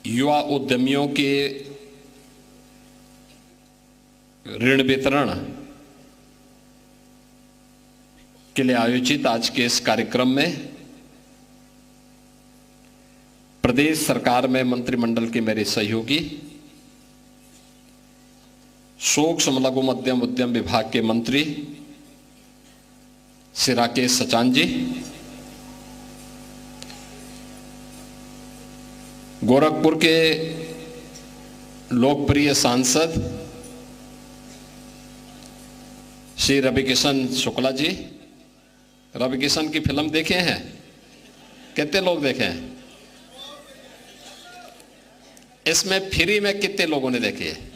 युवा उद्यमियों के ऋण वितरण के लिए आयोजित आज के इस कार्यक्रम में प्रदेश सरकार में मंत्रिमंडल के मेरे सहयोगी, सूक्ष्म लघु मध्यम उद्यम विभाग के मंत्री श्री राकेश सचान जी, गोरखपुर के लोकप्रिय सांसद श्री रविकिशन शुक्ला जी। रविकिशन की फिल्म देखे हैं? कितने लोग देखे हैं? इसमें फ्री में कितने लोगों ने देखी है?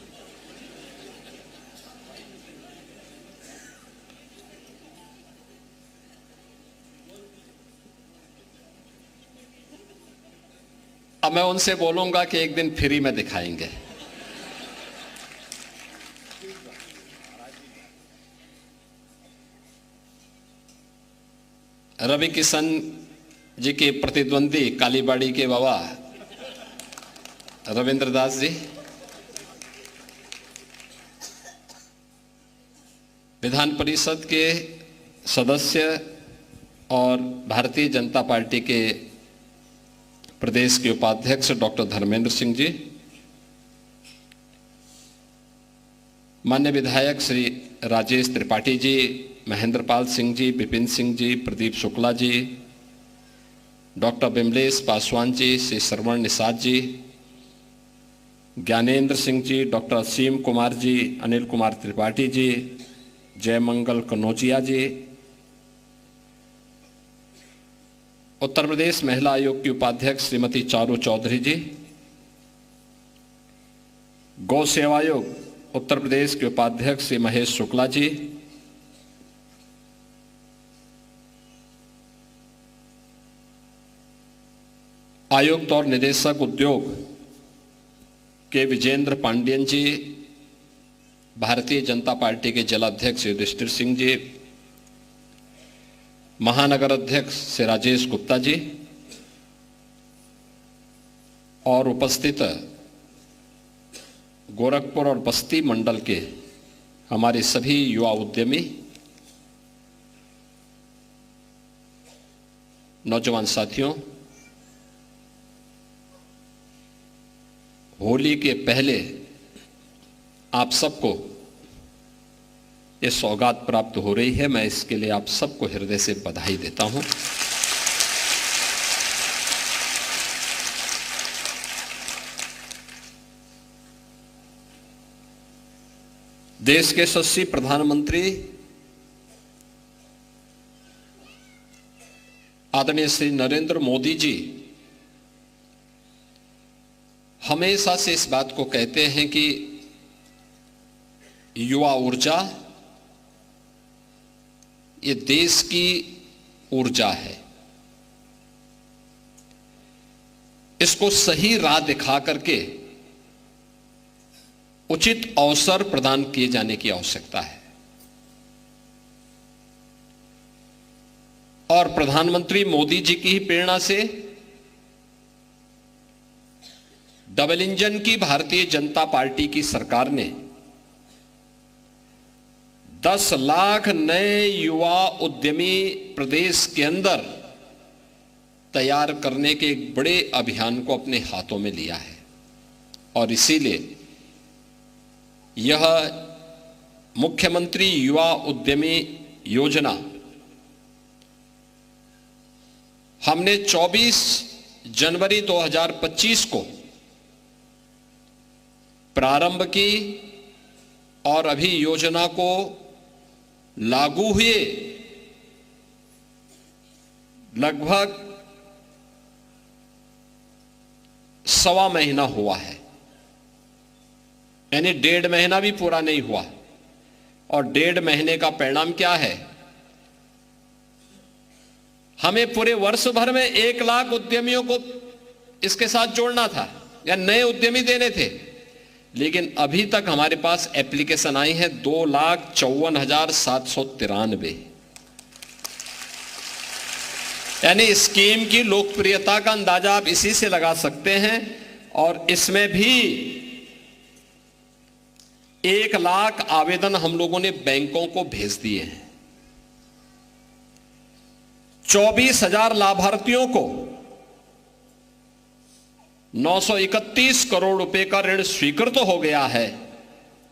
अब मैं उनसे बोलूंगा कि एक दिन फ्री में दिखाएंगे। रविकिशन जी के प्रतिद्वंदी कालीबाड़ी के बाबा रविंद्र दास जी, विधान परिषद के सदस्य और भारतीय जनता पार्टी के प्रदेश के उपाध्यक्ष डॉक्टर धर्मेंद्र सिंह जी, माननीय विधायक श्री राजेश त्रिपाठी जी, महेंद्र पाल सिंह जी, विपिन सिंह जी, प्रदीप शुक्ला जी, डॉक्टर विमलेश पासवान जी, श्री श्रवण निषाद जी, ज्ञानेंद्र सिंह जी, डॉक्टर असीम कुमार जी, अनिल कुमार त्रिपाठी जी, जयमंगल कनौजिया जी, उत्तर प्रदेश महिला आयोग की उपाध्यक्ष श्रीमती चारू चौधरी जी, गौ सेवा आयोग उत्तर प्रदेश के उपाध्यक्ष श्री महेश शुक्ला जी, आयुक्त और निदेशक उद्योग के विजेंद्र पांडियन जी, भारतीय जनता पार्टी के जिलाध्यक्ष युधिष्ठिर सिंह जी, महानगर अध्यक्ष श्री राजेश गुप्ता जी और उपस्थित गोरखपुर और बस्ती मंडल के हमारे सभी युवा उद्यमी, नौजवान साथियों, होली के पहले आप सबको ये सौगात प्राप्त हो रही है। मैं इसके लिए आप सबको हृदय से बधाई देता हूं। देश के यशस्वी प्रधानमंत्री आदरणीय श्री नरेंद्र मोदी जी हमेशा से इस बात को कहते हैं कि युवा ऊर्जा ये देश की ऊर्जा है। इसको सही राह दिखा करके उचित अवसर प्रदान किए जाने की आवश्यकता है। और प्रधानमंत्री मोदी जी की ही प्रेरणा से डबल इंजन की भारतीय जनता पार्टी की सरकार ने 10 लाख नए युवा उद्यमी प्रदेश के अंदर तैयार करने के एक बड़े अभियान को अपने हाथों में लिया है। और इसीलिए यह मुख्यमंत्री युवा उद्यमी योजना हमने 24 जनवरी 2025 को प्रारंभ की और अभी योजना को लागू हुए लगभग 1.25 महीना हुआ है, यानी 1.5 महीना भी पूरा नहीं हुआ। और 1.5 महीने का परिणाम क्या है? हमें पूरे वर्ष भर में 1 लाख उद्यमियों को इसके साथ जोड़ना था या नए उद्यमी देने थे, लेकिन अभी तक हमारे पास एप्लीकेशन आई है 2,54,793। यानी स्कीम की लोकप्रियता का अंदाजा आप इसी से लगा सकते हैं। और इसमें भी 1 लाख आवेदन हम लोगों ने बैंकों को भेज दिए हैं। 24,000 लाभार्थियों को 931 करोड़ रुपए का ऋण स्वीकृत हो गया है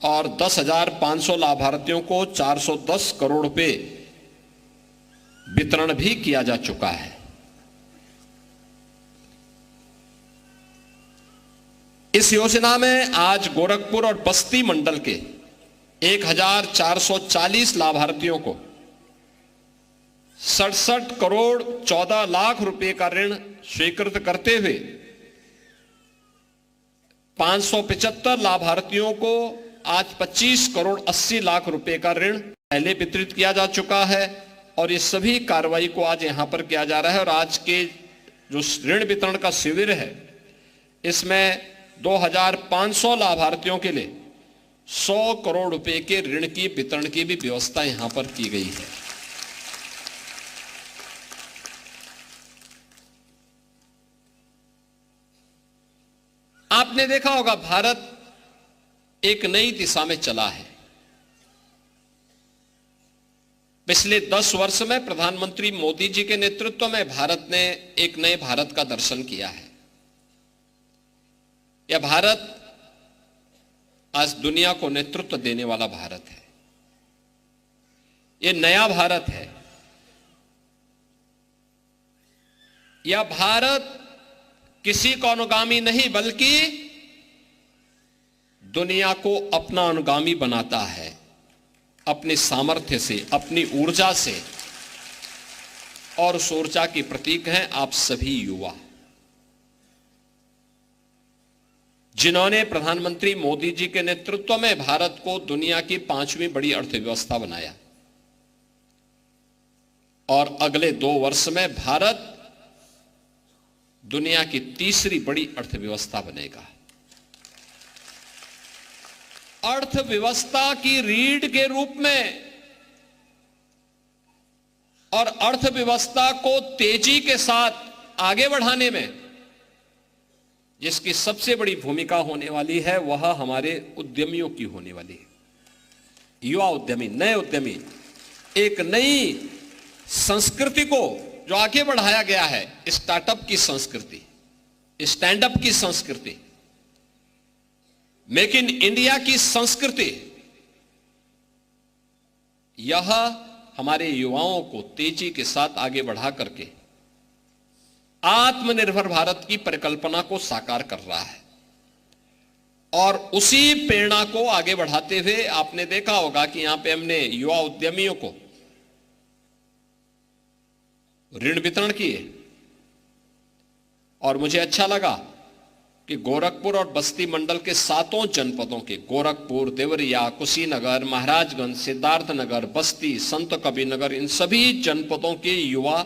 और 10,500 लाभार्थियों को 410 करोड़ रुपए वितरण भी किया जा चुका है। इस योजना में आज गोरखपुर और बस्ती मंडल के 1,440 लाभार्थियों को 67 करोड़ 14 लाख रुपए का ऋण स्वीकृत करते हुए 575 लाभार्थियों को आज 25 करोड़ 80 लाख रुपए का ऋण पहले वितरित किया जा चुका है और ये सभी कार्रवाई को आज यहां पर किया जा रहा है। और आज के जो ऋण वितरण का शिविर है इसमें 2,500 लाभार्थियों के लिए 100 करोड़ रुपए के ऋण की वितरण की भी व्यवस्था यहां पर की गई है। आपने देखा होगा भारत एक नई दिशा में चला है। पिछले 10 वर्ष में प्रधानमंत्री मोदी जी के नेतृत्व में भारत ने एक नए भारत का दर्शन किया है। यह भारत आज दुनिया को नेतृत्व देने वाला भारत है। यह नया भारत है। यह भारत किसी का अनुगामी नहीं बल्कि दुनिया को अपना अनुगामी बनाता है, अपने सामर्थ्य से, अपनी ऊर्जा से। और उस ऊर्जा के प्रतीक हैं आप सभी युवा, जिन्होंने प्रधानमंत्री मोदी जी के नेतृत्व में भारत को दुनिया की 5वीं बड़ी अर्थव्यवस्था बनाया। और अगले 2 वर्ष में भारत दुनिया की 3री बड़ी अर्थव्यवस्था बनेगा। अर्थव्यवस्था की रीढ़ के रूप में और अर्थव्यवस्था को तेजी के साथ आगे बढ़ाने में जिसकी सबसे बड़ी भूमिका होने वाली है वह हमारे उद्यमियों की होने वाली है। युवा उद्यमी, नए उद्यमी, एक नई संस्कृति को जो आगे बढ़ाया गया है, स्टार्टअप की संस्कृति, स्टैंड अप की संस्कृति, मेक इन इंडिया की संस्कृति, यह हमारे युवाओं को तेजी के साथ आगे बढ़ा करके आत्मनिर्भर भारत की परिकल्पना को साकार कर रहा है। और उसी प्रेरणा को आगे बढ़ाते हुए आपने देखा होगा कि यहां पे हमने युवा उद्यमियों को ऋण वितरण किए। और मुझे अच्छा लगा कि गोरखपुर और बस्ती मंडल के 7 जनपदों के गोरखपुर, देवरिया, कुशीनगर, महाराजगंज, सिद्धार्थनगर, बस्ती, संत कबीरनगर, इन सभी जनपदों के युवा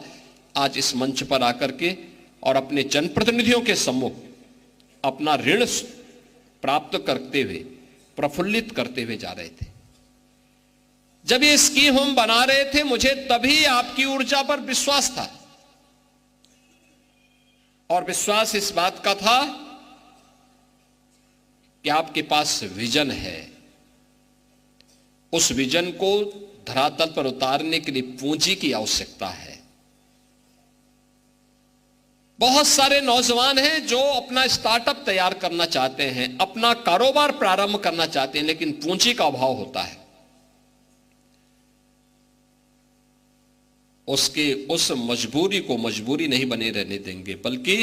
आज इस मंच पर आकर के और अपने जनप्रतिनिधियों के सम्मुख अपना ऋण प्राप्त करते हुए, प्रफुल्लित करते हुए जा रहे थे। जब ये स्कीम हम बना रहे थे मुझे तभी आपकी ऊर्जा पर विश्वास था। और विश्वास इस बात का था कि आपके पास विजन है। उस विजन को धरातल पर उतारने के लिए पूंजी की आवश्यकता है। बहुत सारे नौजवान हैं जो अपना स्टार्टअप तैयार करना चाहते हैं, अपना कारोबार प्रारंभ करना चाहते हैं, लेकिन पूंजी का अभाव होता है। उसके उस मजबूरी को मजबूरी नहीं बने रहने देंगे, बल्कि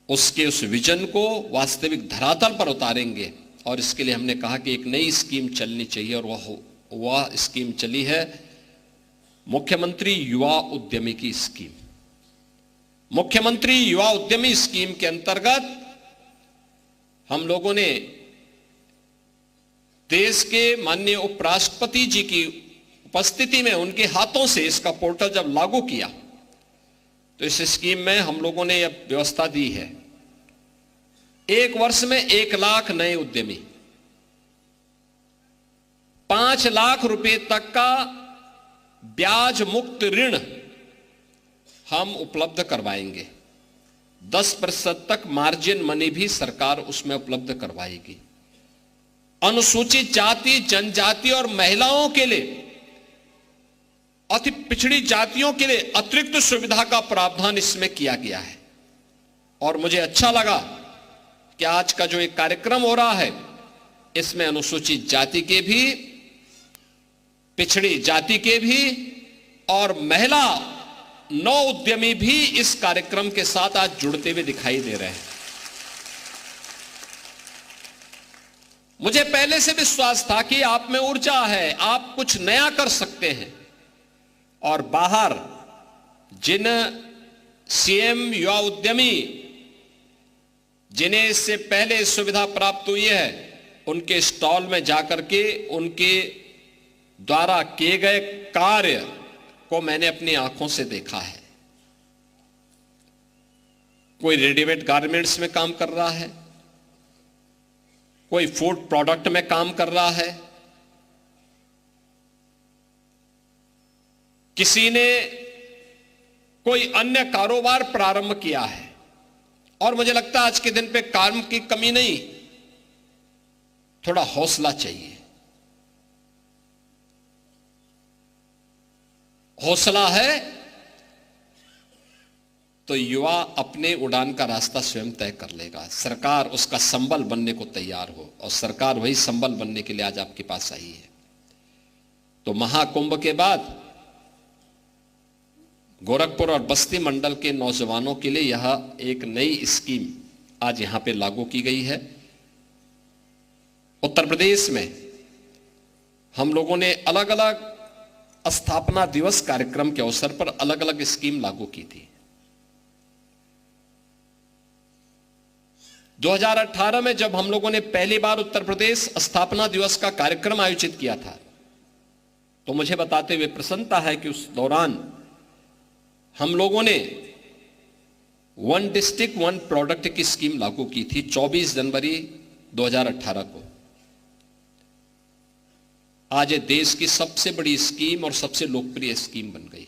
उसके उस विजन को वास्तविक धरातल पर उतारेंगे। और इसके लिए हमने कहा कि एक नई स्कीम चलनी चाहिए और वह स्कीम चली है मुख्यमंत्री युवा उद्यमी की स्कीम। मुख्यमंत्री युवा उद्यमी स्कीम के अंतर्गत हम लोगों ने देश के माननीय उपराष्ट्रपति जी की उपस्थिति में उनके हाथों से इसका पोर्टल जब लागू किया तो इस स्कीम में हम लोगों ने यह व्यवस्था दी है 1 वर्ष में 1 लाख नए उद्यमी, 5 लाख रुपए तक का ब्याज मुक्त ऋण हम उपलब्ध करवाएंगे। 10% तक मार्जिन मनी भी सरकार उसमें उपलब्ध करवाएगी। अनुसूचित जाति, जनजाति और महिलाओं के लिए, अति पिछड़ी जातियों के लिए अतिरिक्त सुविधा का प्रावधान इसमें किया गया है। और मुझे अच्छा लगा कि आज का जो एक कार्यक्रम हो रहा है, इसमें अनुसूचित जाति के भी, पिछड़ी जाति के भी और महिला नौ उद्यमी भी इस कार्यक्रम के साथ आज जुड़ते हुए दिखाई दे रहे हैं। मुझे पहले से विश्वास था कि आप में ऊर्जा है, आप कुछ नया कर सकते हैं। और बाहर जिन सीएम युवा उद्यमी जिन्हें इससे पहले सुविधा प्राप्त हुई है, उनके स्टॉल में जाकर के उनके द्वारा किए गए कार्य को मैंने अपनी आंखों से देखा है। कोई रेडीमेड गारमेंट्स में काम कर रहा है, कोई फूड प्रोडक्ट में काम कर रहा है, किसी ने कोई अन्य कारोबार प्रारंभ किया है। और मुझे लगता है आज के दिन पे काम की कमी नहीं, थोड़ा हौसला चाहिए। हौसला है तो युवा अपने उड़ान का रास्ता स्वयं तय कर लेगा। सरकार उसका संबल बनने को तैयार हो, और सरकार वही संबल बनने के लिए आज आपके पास आई है। तो महाकुंभ के बाद गोरखपुर और बस्ती मंडल के नौजवानों के लिए यह एक नई स्कीम आज यहां पे लागू की गई है। उत्तर प्रदेश में हम लोगों ने अलग अलग स्थापना दिवस कार्यक्रम के अवसर पर अलग अलग स्कीम लागू की थी। 2018 में जब हम लोगों ने पहली बार उत्तर प्रदेश स्थापना दिवस का कार्यक्रम आयोजित किया था, तो मुझे बताते हुए प्रसन्नता है कि उस दौरान हम लोगों ने वन डिस्ट्रिक्ट वन प्रोडक्ट की स्कीम लागू की थी 24 जनवरी 2018 को। आज ये देश की सबसे बड़ी स्कीम और सबसे लोकप्रिय स्कीम बन गई।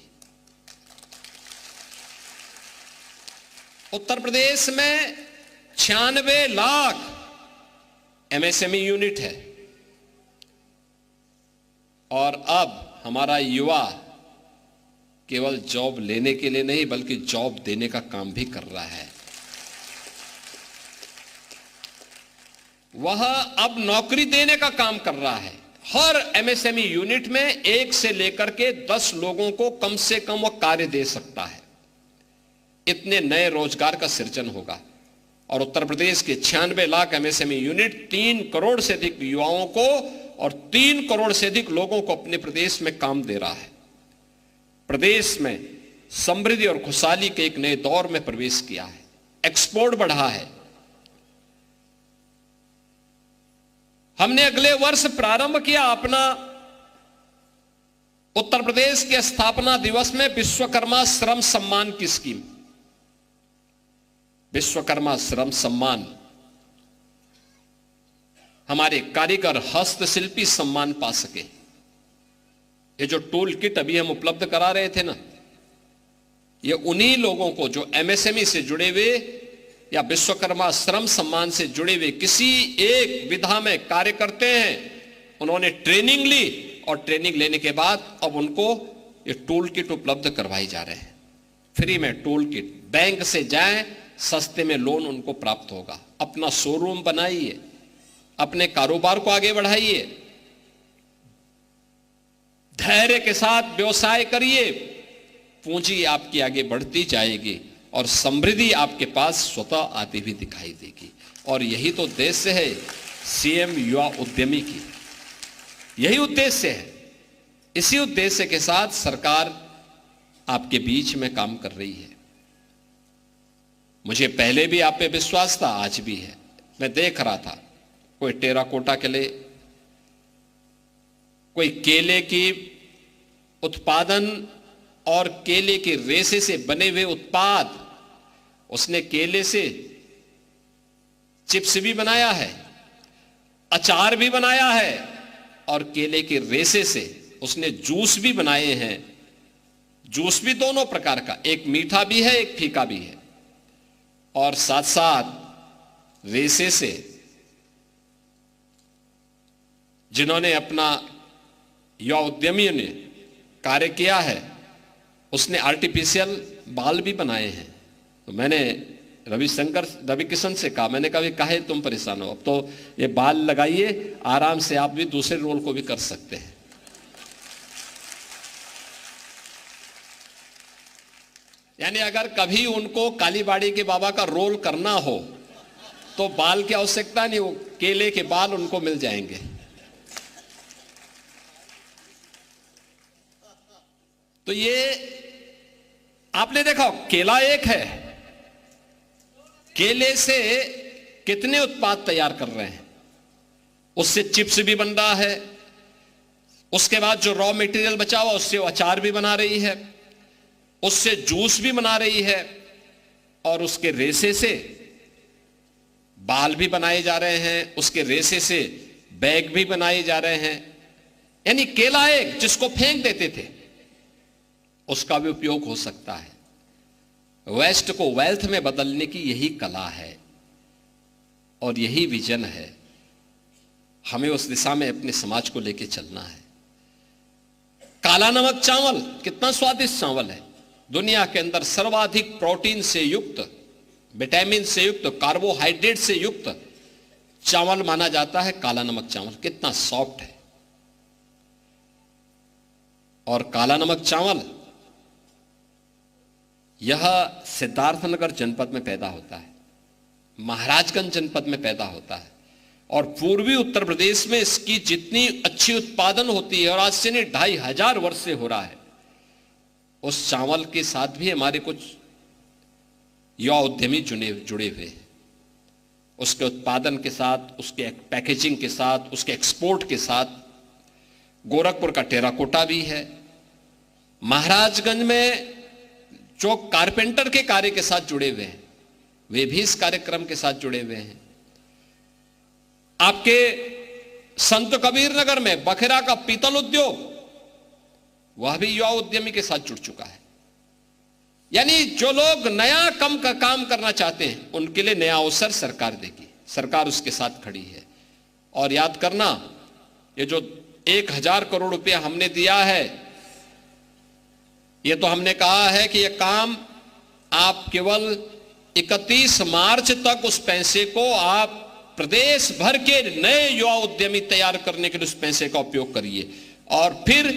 उत्तर प्रदेश में 96 लाख एमएसएमई यूनिट है, और अब हमारा युवा केवल जॉब लेने के लिए नहीं बल्कि जॉब देने का काम भी कर रहा है। वह अब नौकरी देने का काम कर रहा है। हर एमएसएमई यूनिट में 1 से लेकर के 10 लोगों को कम से कम वह कार्य दे सकता है। इतने नए रोजगार का सृजन होगा। और उत्तर प्रदेश के 96 लाख एमएसएमई यूनिट 3 करोड़ से अधिक युवाओं को और 3 करोड़ से अधिक लोगों को अपने प्रदेश में काम दे रहा है। प्रदेश में समृद्धि और खुशहाली के एक नए दौर में प्रवेश किया है। एक्सपोर्ट बढ़ा है। हमने अगले वर्ष प्रारंभ किया अपना उत्तर प्रदेश के स्थापना दिवस में विश्वकर्मा श्रम सम्मान की स्कीम। विश्वकर्मा श्रम सम्मान हमारे कारीगर हस्तशिल्पी सम्मान पा सके। ये जो टूल किट अभी हम उपलब्ध करा रहे थे ना, ये उन्हीं लोगों को जो एमएसएमई से जुड़े हुए या विश्वकर्मा श्रम सम्मान से जुड़े हुए किसी एक विधा में कार्य करते हैं, उन्होंने ट्रेनिंग ली और ट्रेनिंग लेने के बाद अब उनको ये टूल किट उपलब्ध करवाई जा रहे हैं। फ्री में टूल किट, बैंक से जाएं, सस्ते में लोन उनको प्राप्त होगा। अपना शोरूम बनाइए, अपने कारोबार को आगे बढ़ाइए, धैर्य के साथ व्यवसाय करिए, पूंजी आपकी आगे बढ़ती जाएगी और समृद्धि आपके पास स्वतः आती हुई दिखाई देगी। और यही तो उद्देश्य है सीएम युवा उद्यमी की, यही उद्देश्य है। इसी उद्देश्य के साथ सरकार आपके बीच में काम कर रही है। मुझे पहले भी आप पे विश्वास था, आज भी है। मैं देख रहा था कोई टेराकोटा के लिए, कोई केले की उत्पादन और केले के रेशे से बने हुए उत्पाद, उसने केले से चिप्स भी बनाया है, अचार भी बनाया है, और केले के रेशे से उसने जूस भी बनाए हैं। जूस भी दोनों प्रकार का, एक मीठा भी है, एक फीका भी है। और साथ साथ रेसे से जिन्होंने अपना युवा उद्यमियों ने कार्य किया है, उसने आर्टिफिशियल बाल भी बनाए हैं। तो मैंने रवि किशन से कहा, मैंने कहा काहे तुम परेशान हो, अब तो ये बाल लगाइए, आराम से आप भी दूसरे रोल को भी कर सकते हैं। यानी अगर कभी उनको कालीबाड़ी के बाबा का रोल करना हो तो बाल की आवश्यकता नहीं, वो केले के बाल उनको मिल जाएंगे। तो ये आपने देखा, केला एक है, केले से कितने उत्पाद तैयार कर रहे हैं, उससे चिप्स भी बन रहा है, उसके बाद जो रॉ मटेरियल बचा हुआ उससे अचार भी बना रही है, उससे जूस भी बना रही है, और उसके रेसे से बाल भी बनाए जा रहे हैं, उसके रेसे से बैग भी बनाए जा रहे हैं। यानी केला एक जिसको फेंक देते थे उसका भी उपयोग हो सकता है। वेस्ट को वेल्थ में बदलने की यही कला है और यही विजन है। हमें उस दिशा में अपने समाज को लेकर चलना है। काला नमक चावल कितना स्वादिष्ट चावल है, दुनिया के अंदर सर्वाधिक प्रोटीन से युक्त, विटामिन से युक्त, कार्बोहाइड्रेट से युक्त चावल माना जाता है काला नमक चावल। कितना सॉफ्ट है। और काला नमक चावल यह सिद्धार्थनगर जनपद में पैदा होता है, महाराजगंज जनपद में पैदा होता है, और पूर्वी उत्तर प्रदेश में इसकी जितनी अच्छी उत्पादन होती है, और आज से नहीं 2500 वर्ष से हो रहा है, उस चावल के साथ भी हमारे कुछ युवा उद्यमी जुड़े हुए हैं। उसके उत्पादन के साथ, उसके पैकेजिंग के साथ, उसके एक्सपोर्ट के साथ। गोरखपुर का टेराकोटा भी है। महाराजगंज में जो कारपेंटर के कार्य के साथ जुड़े हुए हैं वे भी इस कार्यक्रम के साथ जुड़े हुए हैं। आपके संत कबीर नगर में बखेरा का पीतल उद्योग, वह भी युवा उद्यमी के साथ जुड़ चुका है। यानी जो लोग नया कम का काम करना चाहते हैं उनके लिए नया अवसर सरकार देगी, सरकार उसके साथ खड़ी है। और याद करना, ये जो 1000 करोड़ रुपया हमने दिया है, ये तो हमने कहा है कि ये काम आप केवल 31 मार्च तक उस पैसे को आप प्रदेश भर के नए युवा उद्यमी तैयार करने के लिए उस पैसे का उपयोग करिए, और फिर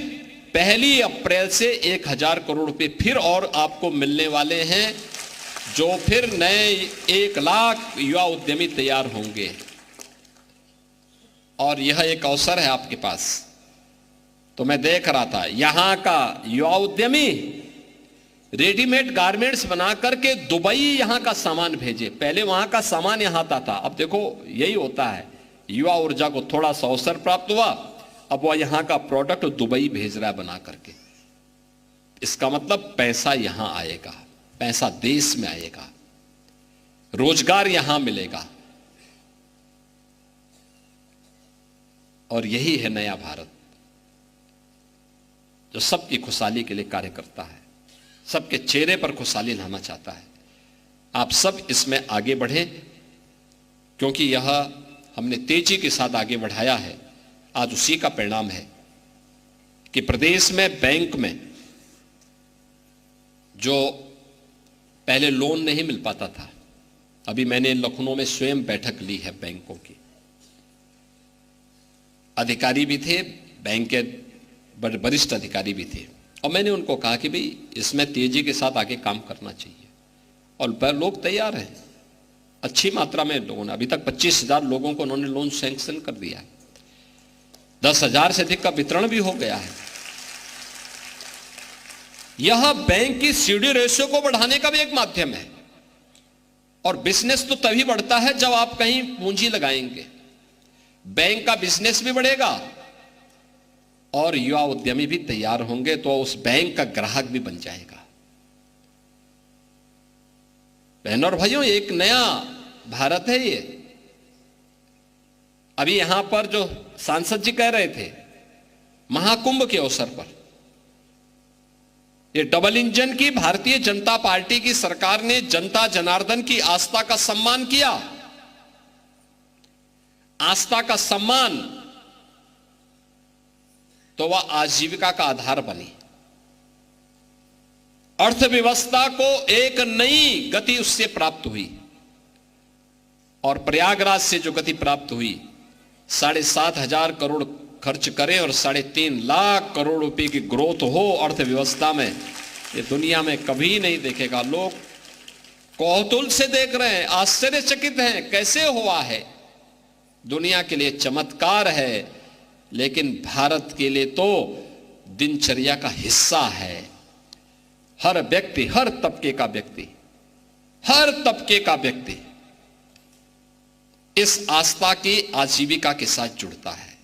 1 अप्रैल से 1000 करोड़ रुपए फिर और आपको मिलने वाले हैं, जो फिर नए 1 लाख युवा उद्यमी तैयार होंगे। और यह एक अवसर है आपके पास। तो मैं देख रहा था यहां का युवा उद्यमी रेडीमेड गारमेंट्स बना करके दुबई यहां का सामान भेजे। पहले वहां का सामान यहां आता था, अब देखो यही होता है, युवा ऊर्जा को थोड़ा सा अवसर प्राप्त हुआ, अब वह यहां का प्रोडक्ट दुबई भेज रहा है बना करके। इसका मतलब पैसा यहां आएगा, पैसा देश में आएगा, रोजगार यहां मिलेगा। और यही है नया भारत, जो सबकी खुशहाली के लिए कार्य करता है, सबके चेहरे पर खुशहाली लाना चाहता है। आप सब इसमें आगे बढ़े, क्योंकि यह हमने तेजी के साथ आगे बढ़ाया है। आज उसी का परिणाम है कि प्रदेश में बैंक में जो पहले लोन नहीं मिल पाता था, अभी मैंने लखनऊ में स्वयं बैठक ली है बैंकों की, अधिकारी भी थे, बैंक के वरिष्ठ अधिकारी भी थे, और मैंने उनको कहा कि भाई इसमें तेजी के साथ आगे काम करना चाहिए। और लोग तैयार हैं, अच्छी मात्रा में लोगों ने, अभी तक 25,000 लोगों को उन्होंने लोन सैंक्शन कर दिया है, 10,000 से अधिक का वितरण भी हो गया है। यह बैंक की सीडी रेशियो को बढ़ाने का भी एक माध्यम है। और बिजनेस तो तभी बढ़ता है जब आप कहीं पूंजी लगाएंगे, बैंक का बिजनेस भी बढ़ेगा और युवा उद्यमी भी तैयार होंगे, तो उस बैंक का ग्राहक भी बन जाएगा। बहनों और भाइयों, एक नया भारत है ये। अभी यहां पर जो सांसद जी कह रहे थे, महाकुंभ के अवसर पर ये डबल इंजन की भारतीय जनता पार्टी की सरकार ने जनता जनार्दन की आस्था का सम्मान किया। आस्था का सम्मान तो वह आजीविका का आधार बनी। अर्थव्यवस्था को एक नई गति उससे प्राप्त हुई और प्रयागराज से जो गति प्राप्त हुई, 7,500 करोड़ खर्च करें और 3.5 लाख करोड़ रुपए की ग्रोथ हो अर्थव्यवस्था में, ये दुनिया में कभी नहीं देखेगा। लोग कौतूहल से देख रहे हैं, आश्चर्यचकित हैं, कैसे हुआ है। दुनिया के लिए चमत्कार है, लेकिन भारत के लिए तो दिनचर्या का हिस्सा है। हर व्यक्ति, हर तबके का व्यक्ति इस आस्था की आजीविका के साथ जुड़ता है।